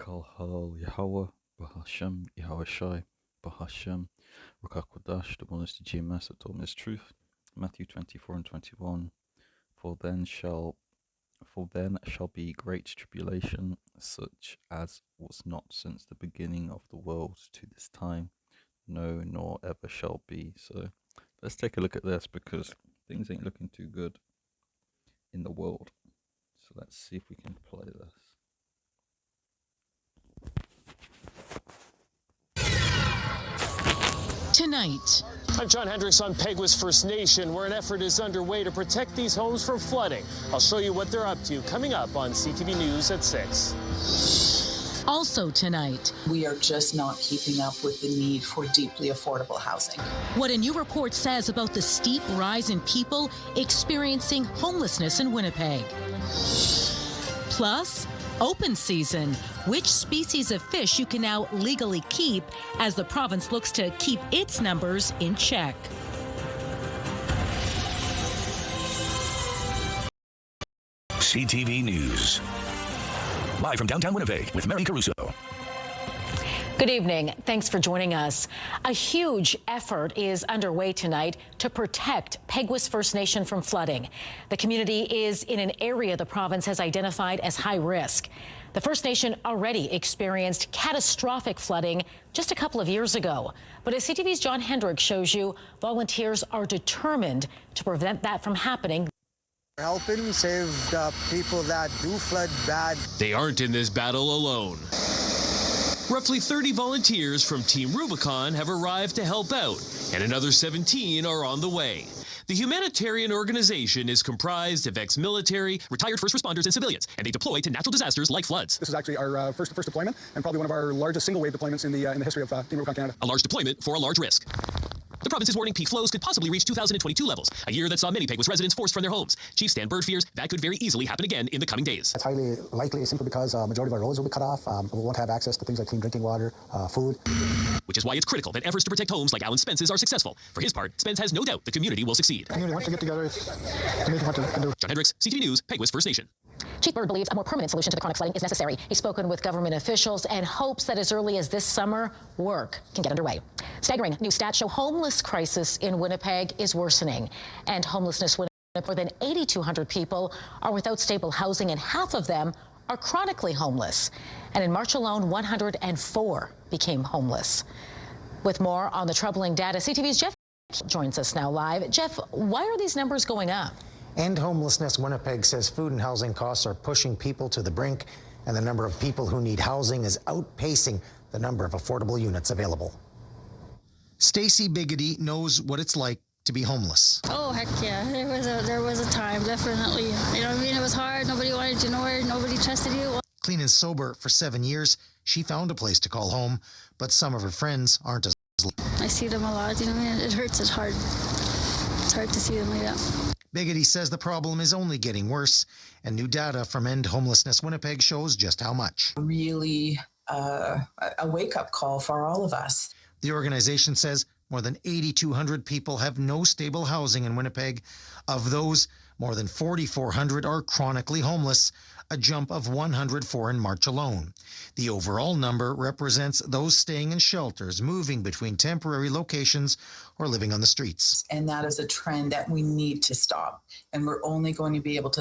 Kal Hal Yahweh, Bahashem, Yahweh Shai, Bahashem, Rukakwadash, the one is the GMS that told me his truth. Matthew 24 and 21. For then shall be great tribulation, such as was not since the beginning of the world to this time, no, nor ever shall be. So let's take a look at this because things ain't looking too good in the world. So let's see if we can play this. Tonight. I'm John Hendricks on Peguis First Nation, where an effort is underway to protect these homes from flooding. I'll show you what they're up to coming up on CTV News at 6. Also tonight. We are just not keeping up with the need for deeply affordable housing. What a new report says about the steep rise in people experiencing homelessness in Winnipeg. Plus, open season. Which species of fish you can now legally keep as the province looks to keep its numbers in check. CTV News. Live from downtown Winnipeg with Mary Caruso. Good evening. Thanks for joining us. A huge effort is underway tonight to protect Peguis First Nation from flooding. The community is in an area the province has identified as high risk. The First Nation already experienced catastrophic flooding just a couple of years ago. But as CTV's John Hendricks shows you, volunteers are determined to prevent that from happening. Helping save the people that do flood bad. They aren't in this battle alone. Roughly 30 volunteers from Team Rubicon have arrived to help out, and another 17 are on the way. The humanitarian organization is comprised of ex-military, retired first responders, and civilians, and they deploy to natural disasters like floods. This is actually our first deployment, and probably one of our largest single-wave deployments in the history of Team Rubicon Canada. A large deployment for a large risk. The province is warning peak flows could possibly reach 2022 levels, a year that saw many Peguis residents forced from their homes. Chief Stan Bird fears that could very easily happen again in the coming days. It's highly likely simply because a majority of our roads will be cut off. We won't have access to things like clean drinking water, food. Which is why it's critical that efforts to protect homes like Alan Spence's are successful. For his part, Spence has no doubt the community will succeed. The community wants to get together. The community wants to do. John Hendricks, CTV News, Peguis First Nation. Chief Bird believes a more permanent solution to the chronic flooding is necessary. He's spoken with government officials and hopes that as early as this summer, work can get underway. Staggering new stats show homeless crisis in Winnipeg is worsening, and homelessness Winnipeg, more than 8,200 people are without stable housing, and half of them are chronically homeless. And in March alone, 104 became homeless. With more on the troubling data, CTV's Jeff joins us now live. Jeff, why are these numbers going up? End Homelessness Winnipeg says food and housing costs are pushing people to the brink, and the number of people who need housing is outpacing the number of affordable units available. Stacy Biggity knows what it's like to be homeless. Oh, heck yeah. There was a time, definitely. You know what I mean? It was hard. Nobody wanted you nowhere. Nobody trusted you. Clean and sober for 7 years, she found a place to call home, but some of her friends aren't as. I see them a lot. You know what I mean? It hurts. It's hard. It's hard to see them like that. Biggity says the problem is only getting worse, and new data from End Homelessness Winnipeg shows just how much. Really a wake-up call for all of us. The organization says more than 8,200 people have no stable housing in Winnipeg. Of those, more than 4,400 are chronically homeless, a jump of 104 in March alone. The overall number represents those staying in shelters, moving between temporary locations, or living on the streets. And that is a trend that we need to stop. And we're only going to be able to